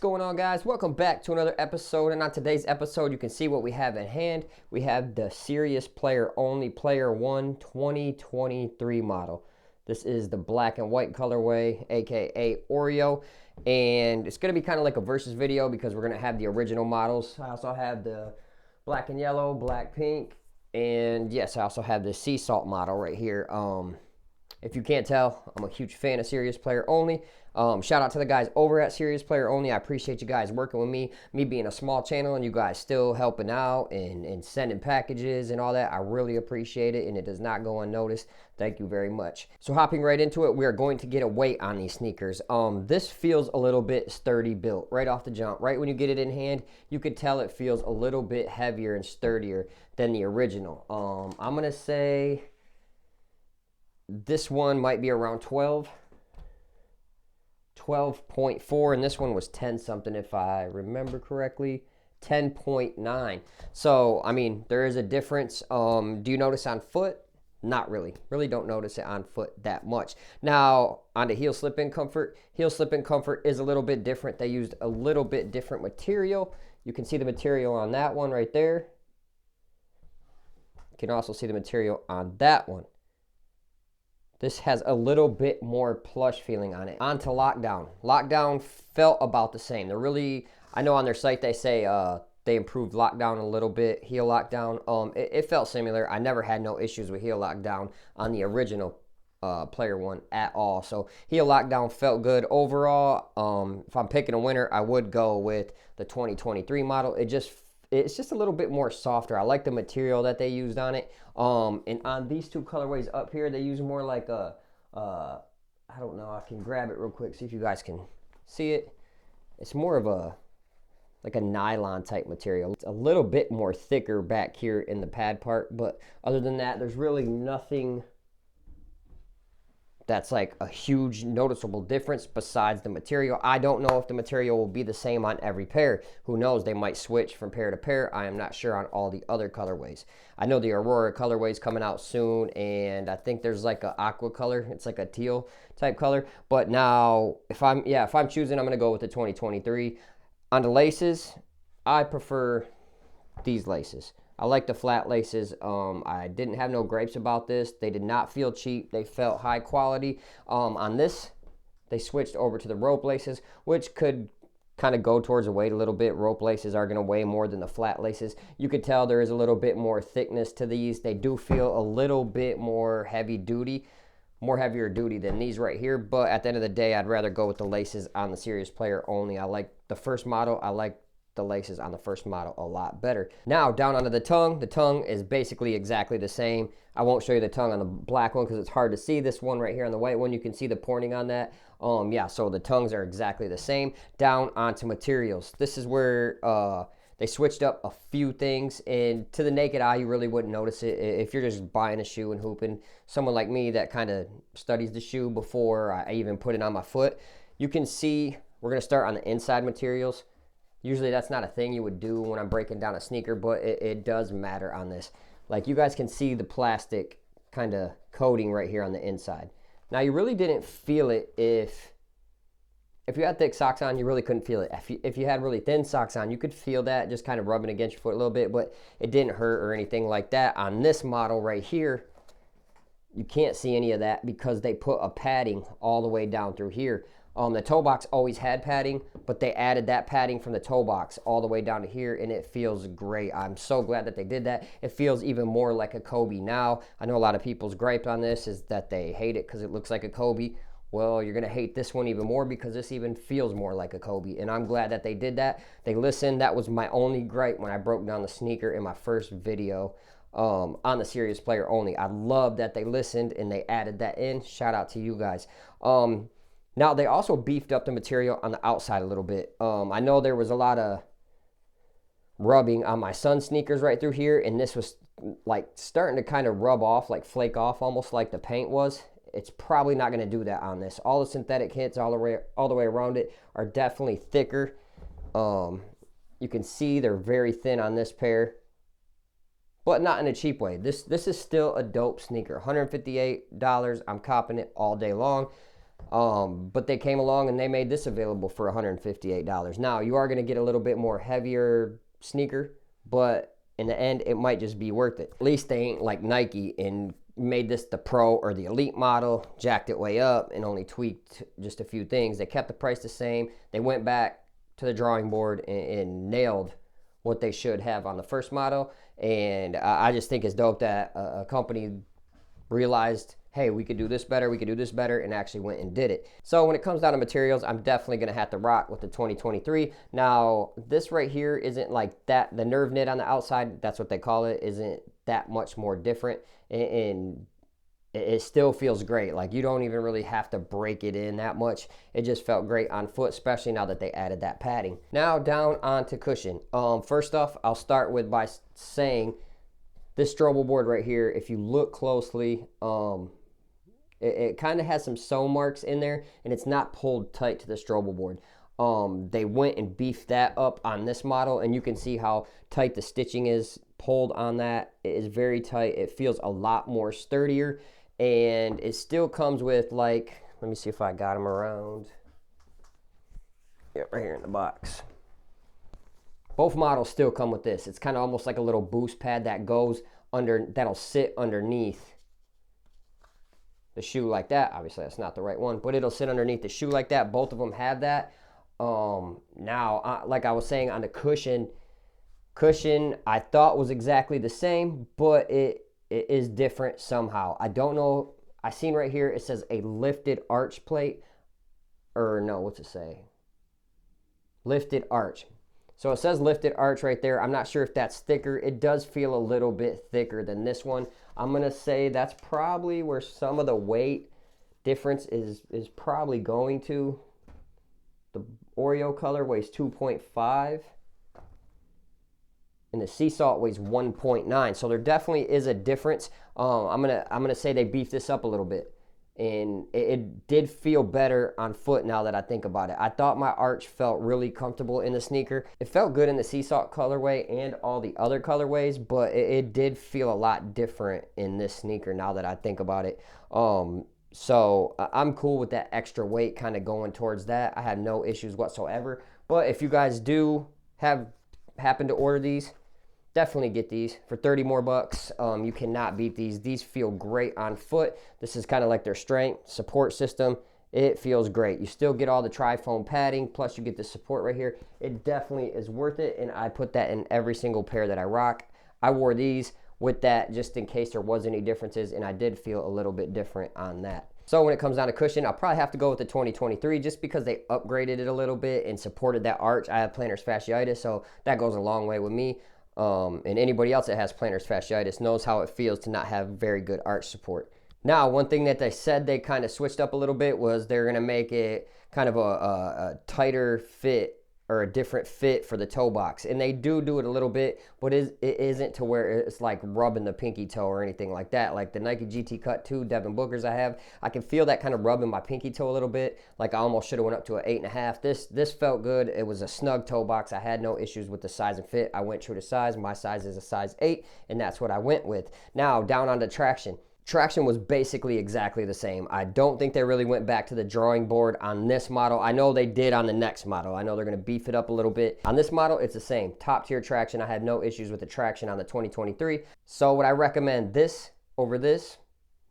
going on, guys? Welcome back to another episode, and on today's episode you can see what we have in hand. We have the Serious Player Only Player 1 2023 model. This is the black and white colorway, aka Oreo, and it's going to be kind of like a versus video because we're going to have the original models. I also have the black and yellow, black pink, and yes, I also have the sea salt model right here. If you can't tell, I'm a huge fan of Serious Player Only. Shout out to the guys over at Serious Player Only. I appreciate you guys working with me being a small channel and you guys still helping out and sending packages and all that. I really appreciate it, and it does not go unnoticed. Thank you very much. So hopping right into it, we are going to get a weight on these sneakers. This feels a little bit sturdy built right off the jump. Right when you get it in hand, you could tell it feels a little bit heavier and sturdier than the original. I'm going to say this one might be around 12.4, and this one was 10 something if I remember correctly, 10.9. So I mean, there is a difference. Do you notice on foot? Not really. Really don't notice it on foot that much. Now on the heel slip-in comfort is a little bit different. They used a little bit different material. You can see the material on that one right there. You can also see the material on that one. This has a little bit more plush feeling on it. On to Lockdown. Lockdown felt about the same. They're really, I know on their site they say they improved Lockdown a little bit, heel Lockdown. It felt similar. I never had no issues with heel Lockdown on the original Player One at all. So heel Lockdown felt good overall. If I'm picking a winner, I would go with the 2023 model. It's just a little bit more softer. I like the material that they used on it. And on these two colorways up here, they use more like a, I don't know, I can grab it real quick, see if you guys can see it. It's more of a, like a nylon type material. It's a little bit more thicker back here in the pad part, but other than that, there's really nothing that's like a huge noticeable difference besides the material. I don't know if the material will be the same on every pair. Who knows? They might switch from pair to pair. I am not sure on all the other colorways. I know the Aurora colorway is coming out soon, and I think there's like an aqua color. It's like a teal type color. But now, if I'm choosing, I'm gonna go with the 2023. On the laces, I prefer these laces. I like the flat laces. I didn't have no gripes about this. They did not feel cheap. They felt high quality. On this, they switched over to the rope laces, which could kind of go towards the weight a little bit. Rope laces are going to weigh more than the flat laces. You could tell there is a little bit more thickness to these. They do feel a little bit more heavier duty than these right here. But at the end of the day, I'd rather go with the laces on the Serious Player Only. I like the first model. I like the laces on the first model a lot better. Now down onto the tongue. The tongue is basically exactly the same. I won't show you the tongue on the black one because it's hard to see. This one right here on the white one, you can see the porting on that. Yeah, so the tongues are exactly the same. Down onto materials. This is where they switched up a few things, and to the naked eye you really wouldn't notice it if you're just buying a shoe and hooping. Someone like me that kind of studies the shoe before I even put it on my foot. You can see we're going to start on the inside materials. Usually that's not a thing you would do when I'm breaking down a sneaker, but it does matter on this. Like you guys can see the plastic kind of coating right here on the inside. Now you really didn't feel it if you had thick socks on, you really couldn't feel it. If you had really thin socks on, you could feel that just kind of rubbing against your foot a little bit, but it didn't hurt or anything like that. On this model right here, you can't see any of that because they put a padding all the way down through here. The toe box always had padding, but they added that padding from the toe box all the way down to here, and it feels great. I'm so glad that they did that. It feels even more like a Kobe now. I know a lot of people's gripe on this is that they hate it because it looks like a Kobe. Well, you're going to hate this one even more because this even feels more like a Kobe, and I'm glad that they did that. They listened. That was my only gripe when I broke down the sneaker in my first video on the Serious Player Only. I love that they listened and they added that in. Shout out to you guys. Now, they also beefed up the material on the outside a little bit. I know there was a lot of rubbing on my son's sneakers right through here, and this was like starting to kind of rub off, like flake off, almost like the paint was. It's probably not going to do that on this. All the synthetic hits all the way around it are definitely thicker. You can see they're very thin on this pair, but not in a cheap way. This is still a dope sneaker. $158. I'm copping it all day long. But they came along and they made this available for $158. Now, you are going to get a little bit more heavier sneaker, but in the end, it might just be worth it. At least they ain't like Nike and made this the Pro or the Elite model, jacked it way up, and only tweaked just a few things. They kept the price the same. They went back to the drawing board and nailed what they should have on the first model. And I just think it's dope that a company realized, hey, we could do this better, we could do this better, and actually went and did it. So when it comes down to materials, I'm definitely gonna have to rock with the 2023. Now, this right here isn't like that, the nerve knit on the outside, that's what they call it, isn't that much more different, and it still feels great. Like, you don't even really have to break it in that much. It just felt great on foot, especially now that they added that padding. Now down onto cushion. First off, I'll start with by saying this strobo board right here, if you look closely, it kind of has some sew marks in there, and it's not pulled tight to the strobo board. They went and beefed that up on this model, and you can see how tight the stitching is pulled on that. It is very tight. It feels a lot more sturdier, and it still comes with, like, let me see if I got them around. Yeah, right here in the box. Both models still come with this. It's kind of almost like a little boost pad that goes under, that'll sit underneath the shoe like that. Obviously, that's not the right one, but it'll sit underneath the shoe like that. Both of them have that. Now, like I was saying on the cushion I thought was exactly the same, but it is different somehow. I don't know. I seen right here, it says a lifted arch plate, or no, what's it say? Lifted arch. So it says lifted arch right there. I'm not sure if that's thicker. It does feel a little bit thicker than this one. I'm gonna say that's probably where some of the weight difference is probably going to. The Oreo color weighs 2.5. and the sea salt weighs 1.9. So there definitely is a difference. I'm gonna say they beefed this up a little bit, and it did feel better on foot now that I think about it. I thought my arch felt really comfortable in the sneaker. It felt good in the sea salt colorway and all the other colorways, but it did feel a lot different in this sneaker now that I think about it. So I'm cool with that extra weight kind of going towards that. I have no issues whatsoever. But if you guys do happen to order these, definitely get these for 30 more bucks. You cannot beat these. These feel great on foot. This is kind of like their strength support system. It feels great. You still get all the tri-foam padding, plus you get the support right here. It definitely is worth it, and I put that in every single pair that I rock. I wore these with that just in case there was any differences, and I did feel a little bit different on that. So when it comes down to cushion, I'll probably have to go with the 2023 just because they upgraded it a little bit and supported that arch. I have plantar fasciitis, so that goes a long way with me. And anybody else that has plantar fasciitis knows how it feels to not have very good arch support. Now, one thing that they said they kind of switched up a little bit was they're going to make it kind of a tighter fit or a different fit for the toe box. And they do it a little bit, but it isn't to where it's like rubbing the pinky toe or anything like that. Like the Nike GT Cut 2 Devin Bookers I have, I can feel that kind of rubbing my pinky toe a little bit. Like I almost should have went up to an 8.5. This felt good. It was a snug toe box. I had no issues with the size and fit. I went true to size. My size is a size 8, and that's what I went with. Now, down on the traction. Traction was basically exactly the same. I don't think they really went back to the drawing board on this model. I know they did on the next model. I know they're going to beef it up a little bit. On this model, it's the same. Top tier traction. I had no issues with the traction on the 2023. So would I recommend this over this?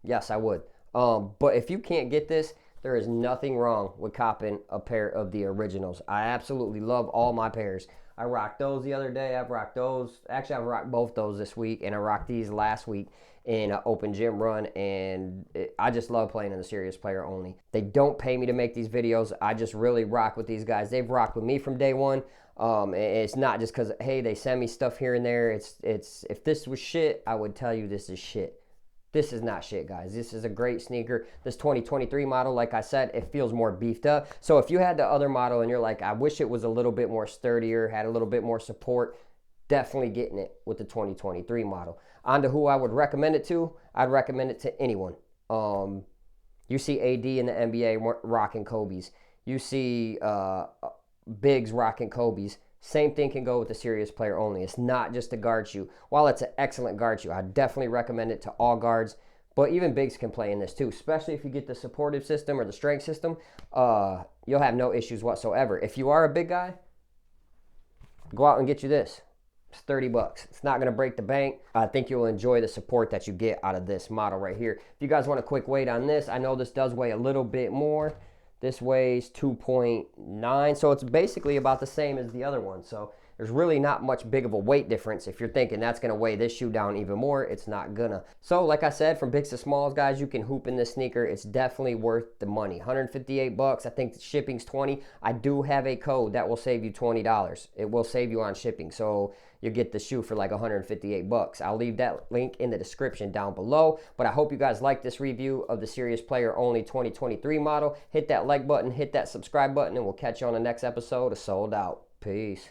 Yes, I would. But if you can't get this, there is nothing wrong with copping a pair of the originals. I absolutely love all my pairs. I rocked those the other day. I've rocked those. Actually, I've rocked both those this week, and I rocked these last week in an open gym run, and I just love playing in the serious player only. They don't pay me to make these videos. I just really rock with these guys. They've rocked with me from day one. It's not just because, hey, they send me stuff here and there. It's if this was shit, I would tell you this is shit. This is not shit, guys. This is a great sneaker. This 2023 model, like I said, it feels more beefed up. So if you had the other model and you're like, I wish it was a little bit more sturdier, had a little bit more support, definitely getting it with the 2023 model. On to who I would recommend it to, I'd recommend it to anyone. You see AD in the NBA rocking Kobe's. You see Biggs rocking Kobe's. Same thing can go with the serious player only. It's not just a guard shoe. While it's an excellent guard shoe, I definitely recommend it to all guards, But even bigs can play in this too, especially if you get the supportive system or the strength system. You'll have no issues whatsoever. If you are a big guy, go out and get you this. It's 30 bucks. It's not going to break the bank. I think you'll enjoy the support that you get out of this model right here. If you guys want a quick weight on this, I know this does weigh a little bit more. This weighs 2.9, so it's basically about the same as the other one. So there's really not much big of a weight difference. If you're thinking that's going to weigh this shoe down even more, it's not gonna. So like I said, from bigs to smalls, guys, you can hoop in this sneaker. It's definitely worth the money. 158 bucks. I think the shipping's 20. I do have a code that will save you $20. It will save you on shipping. So you'll get the shoe for like 158 bucks. I'll leave that link in the description down below. But I hope you guys like this review of the Serious Player Only 2023 model. Hit that like button, hit that subscribe button, and we'll catch you on the next episode of Sold Out. Peace.